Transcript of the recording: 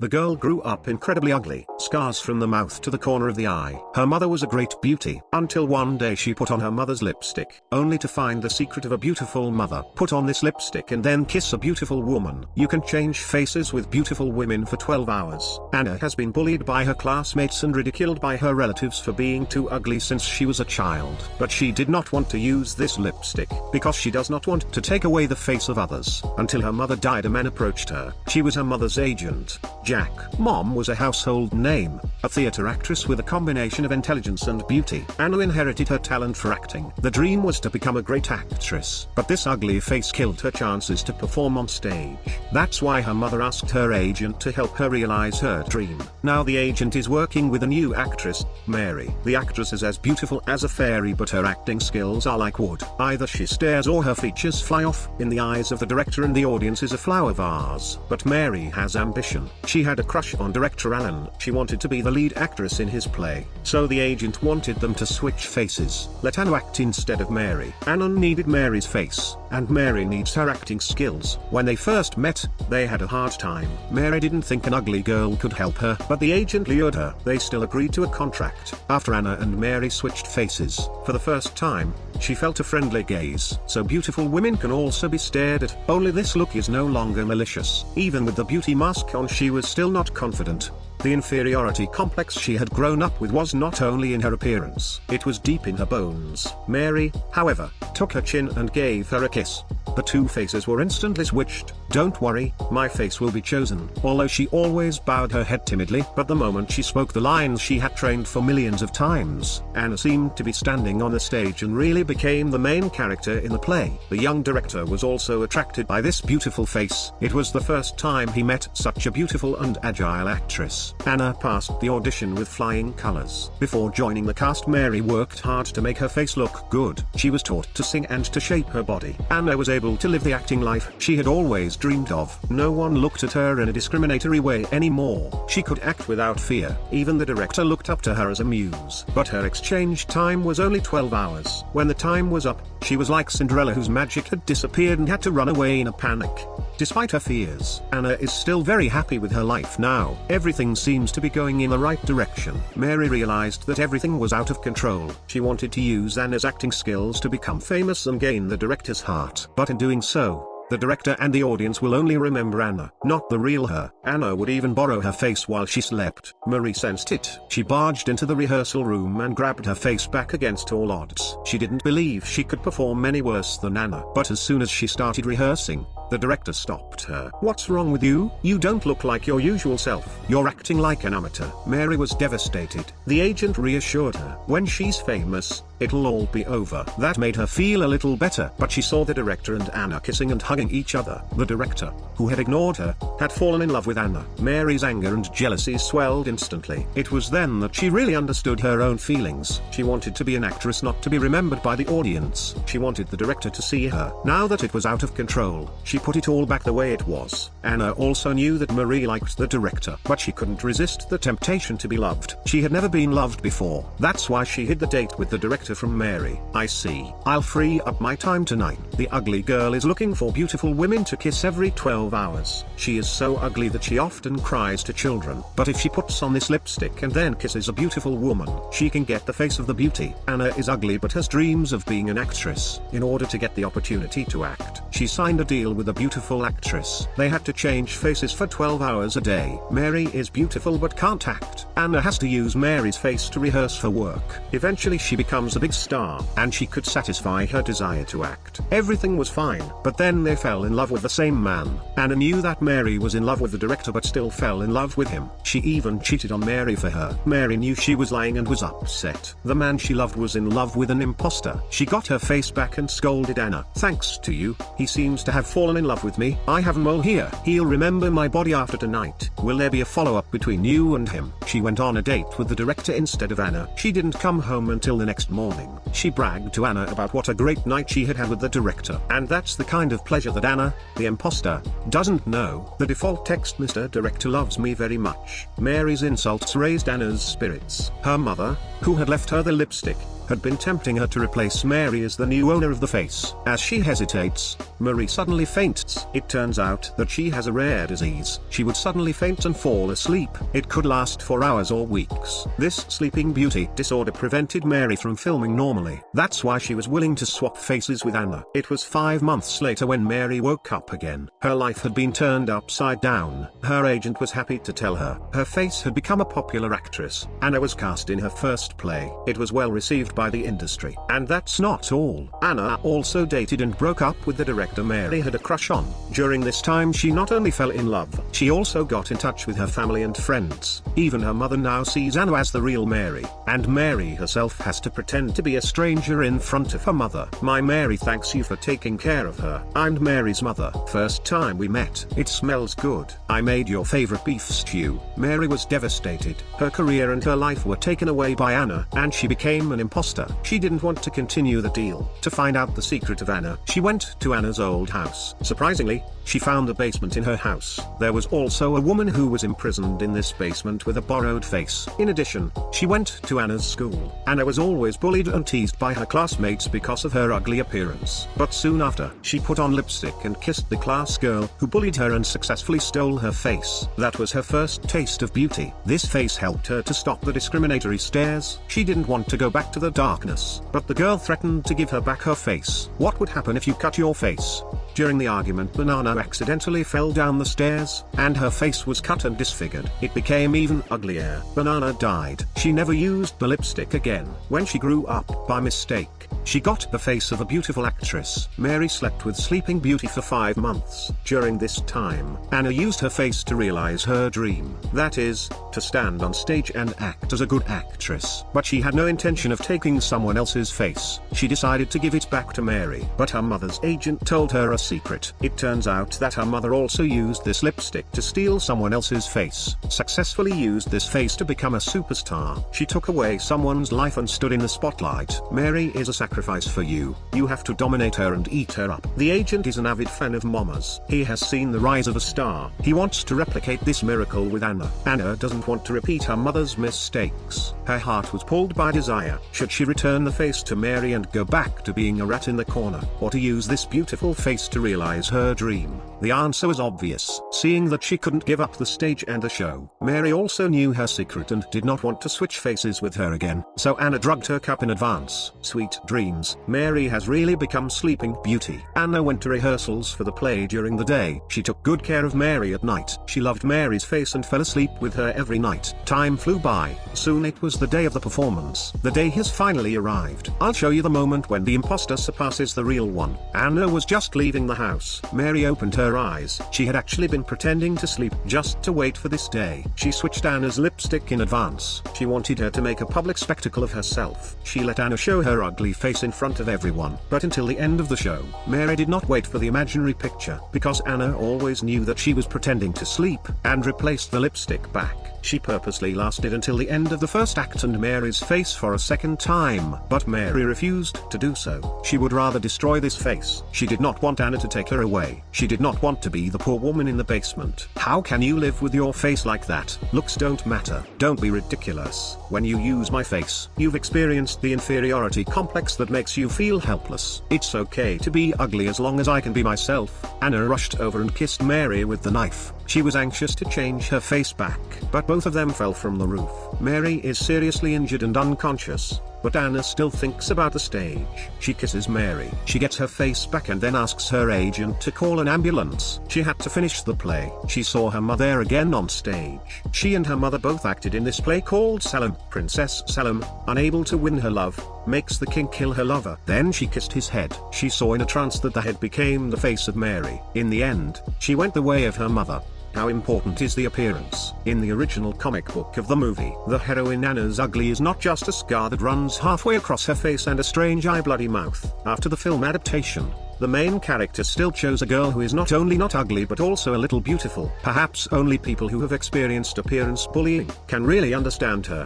The girl grew up incredibly ugly, scars from the mouth to the corner of the eye. Her mother was a great beauty, until one day she put on her mother's lipstick, only to find the secret of a beautiful mother. Put on this lipstick and then kiss a beautiful woman. You can change faces with beautiful women for 12 hours. Anna has been bullied by her classmates and ridiculed by her relatives for being too ugly since she was a child. But she did not want to use this lipstick, because she does not want to take away the face of others. Until her mother died, a man approached her. She was her mother's agent, Jack. Mom was a household name, a theater actress with a combination of intelligence and beauty. Anna inherited her talent for acting. The dream was to become a great actress, but this ugly face killed her chances to perform on stage. That's why her mother asked her agent to help her realize her dream. Now the agent is working with a new actress, Mary. The actress is as beautiful as a fairy, but her acting skills are like wood. Either she stares or her features fly off. In the eyes of the director and the audience is a flower vase. But Mary has ambition. She had a crush on director Alan. She wanted to be the lead actress in his play. So the agent wanted them to switch faces. Let Anna act instead of Mary. Anna needed Mary's face, and Mary needs her acting skills. When they first met, they had a hard time. Mary didn't think an ugly girl could help her, but the agent lured her. They still agreed to a contract. After Anna and Mary switched faces, for the first time, she felt a friendly gaze. So beautiful women can also be stared at. Only this look is no longer malicious. Even with the beauty mask on, she was still not confident. The inferiority complex she had grown up with was not only in her appearance, it was deep in her bones. Mary, however, took her chin and gave her a kiss. The two faces were instantly switched. Don't worry, my face will be chosen. Although she always bowed her head timidly, but the moment she spoke the lines she had trained for millions of times, Anna seemed to be standing on the stage and really became the main character in the play. The young director was also attracted by this beautiful face. It was the first time he met such a beautiful and agile actress. Anna passed the audition with flying colors. Before joining the cast, Mary worked hard to make her face look good. She was taught to sing and to shape her body. Anna was able to live the acting life she had always dreamed of. No one looked at her in a discriminatory way anymore. She could act without fear. Even the director looked up to her as a muse. But her exchange time was only 12 hours. When the time was up, she was like Cinderella whose magic had disappeared and had to run away in a panic. Despite her fears, Anna is still very happy with her life now. Everything seems to be going in the right direction. Mary realized that everything was out of control. She wanted to use Anna's acting skills to become famous and gain the director's heart. But in doing so, the director and the audience will only remember Anna, not the real her. Anna would even borrow her face while she slept. Marie sensed it. She barged into the rehearsal room and grabbed her face back against all odds. She didn't believe she could perform any worse than Anna. But as soon as she started rehearsing, the director stopped her. What's wrong with you? You don't look like your usual self. You're acting like an amateur. Mary was devastated. The agent reassured her. When she's famous, it'll all be over. That made her feel a little better. But she saw the director and Anna kissing and hugging each other. The director, who had ignored her, had fallen in love with Anna. Mary's anger and jealousy swelled instantly. It was then that she really understood her own feelings. She wanted to be an actress, not to be remembered by the audience. She wanted the director to see her. Now that it was out of control, she put it all back the way it was. Anna also knew that Marie liked the director, but she couldn't resist the temptation to be loved. She had never been loved before. That's why she hid the date with the director from Mary. I see. I'll free up my time tonight. The ugly girl is looking for beautiful women to kiss every 12 hours. She is so ugly that she often cries to children. But if she puts on this lipstick and then kisses a beautiful woman, she can get the face of the beauty. Anna is ugly but has dreams of being an actress. In order to get the opportunity to act, she signed a deal with a beautiful actress. They had to change faces for 12 hours a day. Mary is beautiful but can't act. Anna has to use Mary's face to rehearse for work. Eventually she becomes a big star, and she could satisfy her desire to act. Everything was fine, but then they fell in love with the same man. Anna knew that Mary was in love with the director but still fell in love with him. She even cheated on Mary for her. Mary knew she was lying and was upset. The man she loved was in love with an imposter. She got her face back and scolded Anna. Thanks to you, he seems to have fallen in love with me. I have a mole here. He'll remember my body after tonight. Will there be a follow-up between you and him? She went on a date with the director instead of Anna. She didn't come home until the next morning. She bragged to Anna about what a great night she had with the director. And that's the kind of pleasure that Anna, the imposter, doesn't know. The default text, Mr. Director loves me very much. Mary's insults raised Anna's spirits. Her mother, who had left her the lipstick, had been tempting her to replace Mary as the new owner of the face. As she hesitates, Marie suddenly faints. It turns out that she has a rare disease. She would suddenly faint and fall asleep. It could last for hours or weeks. This sleeping beauty disorder prevented Mary from filming normally. That's why she was willing to swap faces with Anna. It was 5 months later when Mary woke up again. Her life had been turned upside down. Her agent was happy to tell her her face had become a popular actress. Anna was cast in her first play. It was well received by the industry. And that's not all. Anna also dated and broke up with the director Mary had a crush on. During this time she not only fell in love, she also got in touch with her family and friends. Even her mother now sees Anna as the real Mary, and Mary herself has to pretend to be a stranger in front of her mother. My Mary thanks you for taking care of her. I'm Mary's mother. First time we met. It smells good. I made your favorite beef stew. Mary was devastated. Her career and her life were taken away by Anna, and she became an imposter. She didn't want to continue the deal. To find out the secret of Anna, she went to Anna's old house. Surprisingly, she found a basement in her house. There was also a woman who was imprisoned in this basement with a borrowed face. In addition, she went to Anna's school. Anna was always bullied and teased by her classmates because of her ugly appearance. But soon after, she put on lipstick and kissed the class girl who bullied her and successfully stole her face. That was her first taste of beauty. This face helped her to stop the discriminatory stares. She didn't want to go back to the darkness, but the girl threatened to give her back her face. What would happen if you cut your face? During the argument, Banana accidentally fell down the stairs, and her face was cut and disfigured. It became even uglier. Banana died. She never used the lipstick again. When she grew up, by mistake, she got the face of a beautiful actress. Mary slept with Sleeping Beauty for 5 months. During this time, Anna used her face to realize her dream. That is, to stand on stage and act as a good actress. But she had no intention of taking someone else's face. She decided to give it back to Mary. But her mother's agent told her a secret. It turns out that her mother also used this lipstick to steal someone else's face. Successfully used this face to become a superstar. She took away someone's life and stood in the spotlight. Mary is a sacrifice for you. You have to dominate her and eat her up. The agent is an avid fan of mamas. He has seen the rise of a star. He wants to replicate this miracle with Anna. Anna doesn't want to repeat her mother's mistakes. Her heart was pulled by desire. Should she return the face to Mary and go back to being a rat in the corner, or to use this beautiful face to realize her dream? The answer was obvious. Seeing that she couldn't give up the stage and the show, Mary also knew her secret and did not want to switch faces with her again. So Anna drugged her cup in advance. Sweet dreams. Mary has really become Sleeping Beauty. Anna went to rehearsals for the play during the day. She took good care of Mary at night. She loved Mary's face and fell asleep with her every night. Time flew by. Soon it was the day of the performance. The day has finally arrived. I'll show you the moment when the imposter surpasses the real one. Anna was just leaving the house. Mary opened her eyes. She had actually been pretending to sleep just to wait for this day. She switched Anna's lipstick in advance. She wanted her to make a public spectacle of herself. She let Anna show her ugly face in front of everyone. But until the end of the show, Mary did not wait for the imaginary picture, because Anna always knew that she was pretending to sleep, and replaced the lipstick back. She purposely lasted until the end of the first act and Mary's face for a second time, but Mary refused to do so. She would rather destroy this face. She did not want Anna to take her away. She did not want to be the poor woman in the basement. How can you live with your face like that? Looks don't matter. Don't be ridiculous. When you use my face, you've experienced the inferiority complex that makes you feel helpless. It's okay to be ugly as long as I can be myself. Anna rushed over and kissed Mary with the knife. She was anxious to change her face back, but both of them fell from the roof. Mary is seriously injured and unconscious, but Anna still thinks about the stage. She kisses Mary. She gets her face back and then asks her agent to call an ambulance. She had to finish the play. She saw her mother again on stage. She and her mother both acted in this play called Salem. Princess Salem, unable to win her love, makes the king kill her lover. Then she kissed his head. She saw in a trance that the head became the face of Mary. In the end, she went the way of her mother. How important is the appearance? In the original comic book of the movie, the heroine Anna's ugly is not just a scar that runs halfway across her face and a strange bloody mouth. After the film adaptation, the main character still chose a girl who is not only not ugly but also a little beautiful. Perhaps only people who have experienced appearance bullying can really understand her.